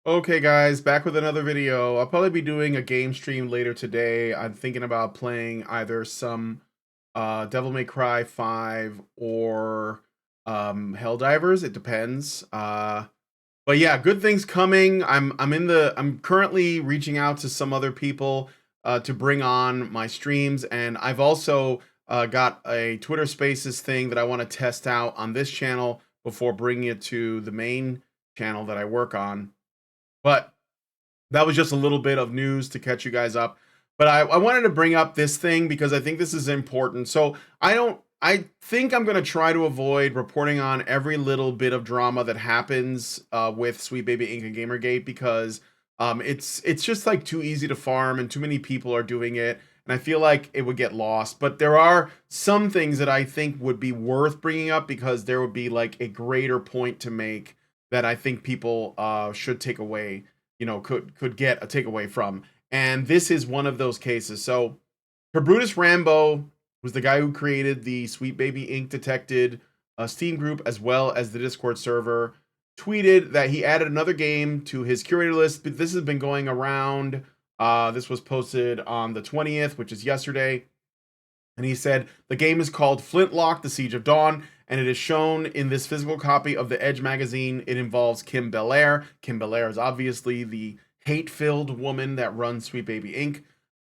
Okay, guys, back with another video. I'll probably be doing a game stream later today. I'm thinking about playing either some Devil May Cry 5 or Helldivers. It depends. But yeah, good things coming. I'm currently reaching out to some other people to bring on my streams, and I've also got a Twitter Spaces thing that I want to test out on this channel before bringing it to the main channel that I work on. But that was just a little bit of news to catch you guys up. But I wanted to bring up this thing because I think this is important. So I think I'm gonna try to avoid reporting on every little bit of drama that happens with Sweet Baby Inc. and Gamergate because it's just like too easy to farm and too many people are doing it. And I feel like it would get lost. But there are some things that I think would be worth bringing up because there would be like a greater point to make that I think people should take away, could get a takeaway from. And this is one of those cases. So Brutus Rambo was the guy who created the Sweet Baby Inc. Detected Steam group as well as the Discord server, tweeted that he added another game to his curator list. But this has been going around. This was posted on the 20th, which is yesterday. And he said the game is called Flintlock: The Siege of Dawn, and it is shown in this physical copy of the Edge magazine. It involves Kim Belair. Kim Belair is obviously the hate-filled woman that runs Sweet Baby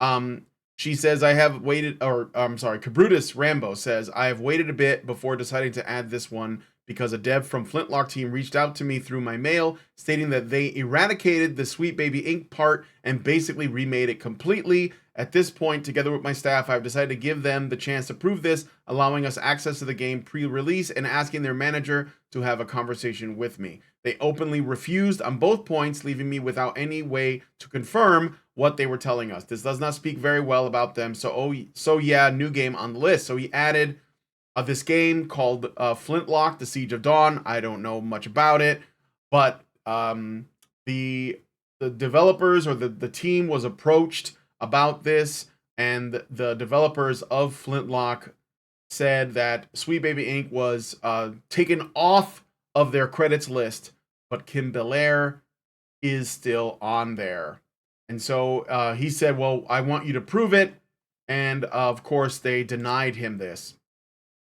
Inc. She says, I have waited, or I'm sorry, Cabrutus Rambo says, I have waited a bit before deciding to add this one because a dev from Flintlock team reached out to me through my mail stating that they eradicated the Sweet Baby Inc. part and basically remade it completely. At this point, together with my staff, I've decided to give them the chance to prove this, allowing us access to the game pre-release and asking their manager to have a conversation with me. They openly refused on both points, leaving me without any way to confirm what they were telling us. This does not speak very well about them. So yeah, new game on the list. So he added this game called Flintlock: The Siege of Dawn. I don't know much about it, but the developers or the team was approached about this, and the developers of Flintlock said that Sweet Baby Inc. was taken off of their credits list, but Kim Belair is still on there. And so he said, well, I want you to prove it. And of course, they denied him this.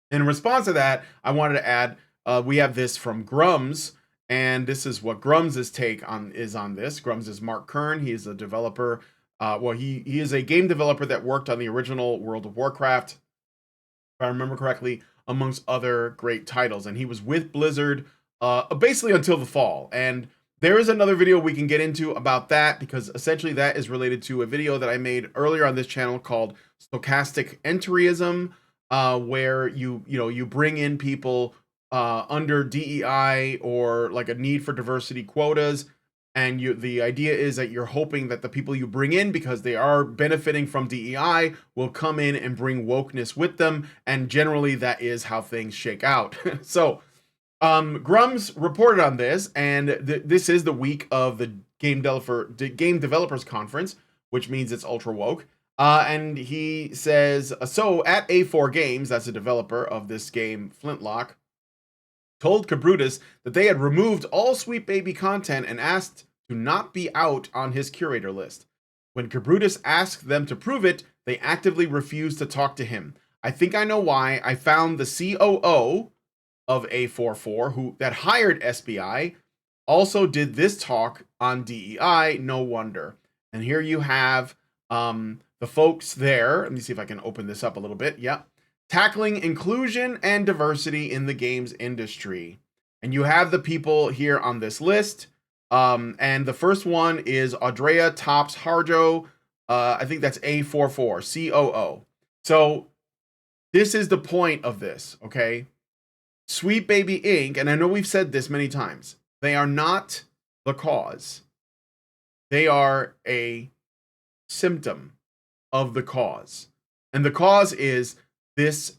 In response to that, I wanted to add, we have this from Grums, and this is what Grums' take on this. Grums is Mark Kern. He is a developer. He is a game developer that worked on the original World of Warcraft, if I remember correctly, amongst other great titles. And he was with Blizzard basically until the fall. And there is another video we can get into about that because essentially that is related to a video that I made earlier on this channel called Stochastic Entryism, where you bring in people under DEI or like a need for diversity quotas, and the idea is that you're hoping that the people you bring in, because they are benefiting from DEI, will come in and bring wokeness with them, and generally that is how things shake out. So Grums reported on this, and this is the week of the Game Developers Conference, which means it's ultra woke. And he says, so at A4 Games, that's a developer of this game, Flintlock, told Cabrutus that they had removed all Sweet Baby content and asked to not be out on his curator list. When Cabrutus asked them to prove it, they actively refused to talk to him. I think I know why. I found the COO of A44 that hired SBI also did this talk on DEI. No wonder. And here you have the folks there. Let me see if I can open this up a little bit. Yep. Tackling inclusion and diversity in the games industry. And you have the people here on this list. And the first one is Audrea Tops Harjo. I think that's A44, COO. So this is the point of this, okay? Sweet Baby Inc., and I know we've said this many times, they are not the cause. They are a symptom of the cause. And the cause is this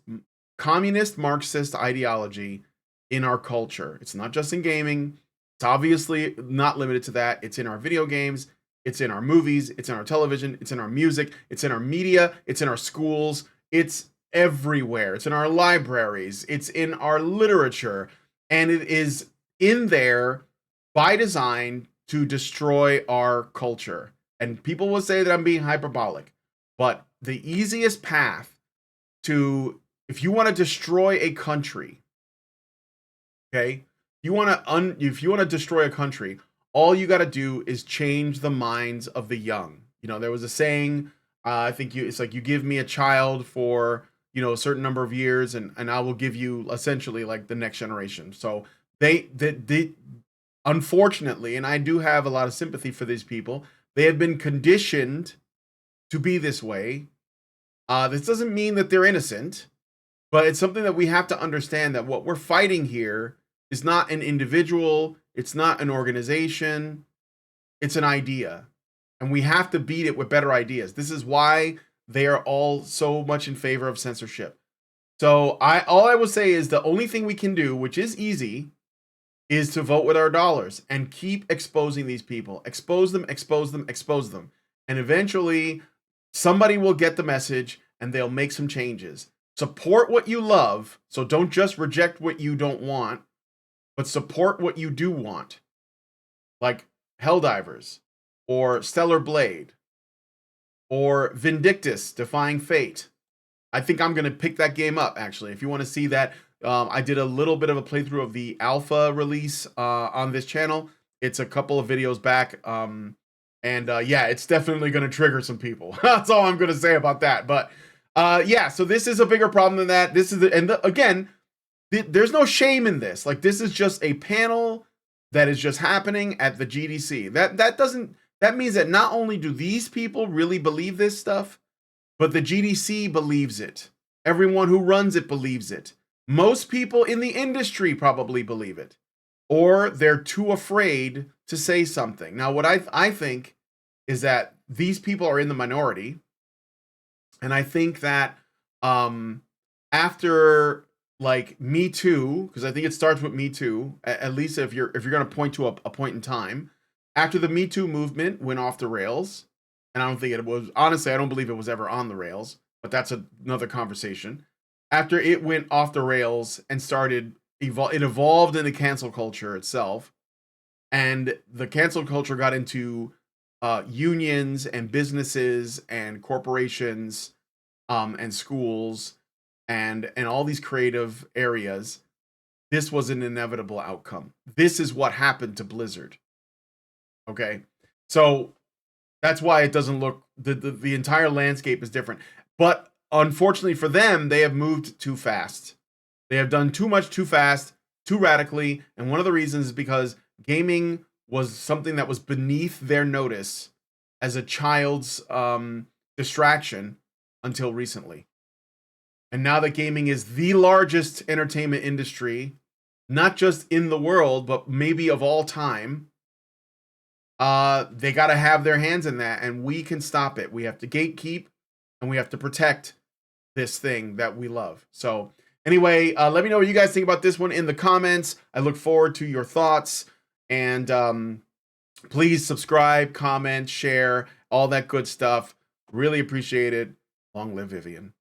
communist Marxist ideology in our culture. It's not just in gaming. It's obviously not limited to that. It's in our video games. It's in our movies. It's in our television. It's in our music. It's in our media. It's in our schools. It's everywhere. It's in our libraries. It's in our literature. And it is in there by design to destroy our culture. And people will say that I'm being hyperbolic, but the easiest path to, if you want to destroy a country, okay, if you want to destroy a country, all you got to do is change the minds of the young. You know, there was a saying, I think it's like, you give me a child for, a certain number of years, and I will give you essentially like the next generation. So they unfortunately, and I do have a lot of sympathy for these people, they have been conditioned to be this way. This doesn't mean that they're innocent, but it's something that we have to understand, that what we're fighting here is not an individual, it's not an organization, it's an idea. And we have to beat it with better ideas. This is why they are all so much in favor of censorship. So all I will say is the only thing we can do, which is easy, is to vote with our dollars and keep exposing these people. Expose them, expose them, expose them. And eventually somebody will get the message and they'll make some changes. Support what you love. So don't just reject what you don't want, but support what you do want. Like Helldivers, or Stellar Blade, or Vindictus, Defying Fate. I think I'm going to pick that game up, actually. If you want to see that, I did a little bit of a playthrough of the alpha release on this channel. It's a couple of videos back. Yeah, it's definitely going to trigger some people. That's all I'm going to say about that. But yeah, so this is a bigger problem than that. This is again, there's no shame in this. Like, this is just a panel that is just happening at the GDC. That means that not only do these people really believe this stuff, but the GDC believes it. Everyone who runs it believes it. Most people in the industry probably believe it, or they're too afraid to say something. Now, what I think is that these people are in the minority, and I think that after like Me Too, because I think it starts with Me Too, at least if you're going to point to a point in time, after the Me Too movement went off the rails, and I don't think it was, honestly, I don't believe it was ever on the rails, but that's another conversation. After it went off the rails and started, it evolved into cancel culture itself, and the cancel culture got into unions and businesses and corporations and schools and all these creative areas. This was an inevitable outcome. This is what happened to Blizzard. Okay, so that's why it doesn't look, the entire landscape is different. But unfortunately for them, they have moved too fast. They have done too much too fast, too radically. And one of the reasons is because gaming was something that was beneath their notice as a child's distraction until recently. And now that gaming is the largest entertainment industry, not just in the world, but maybe of all time, they got to have their hands in that, and we can stop it. We have to gatekeep, and we have to protect this thing that we love. So anyway, let me know what you guys think about this one in the comments. I look forward to your thoughts, and please subscribe, comment, share, all that good stuff. Really appreciate it. Long live Vivian.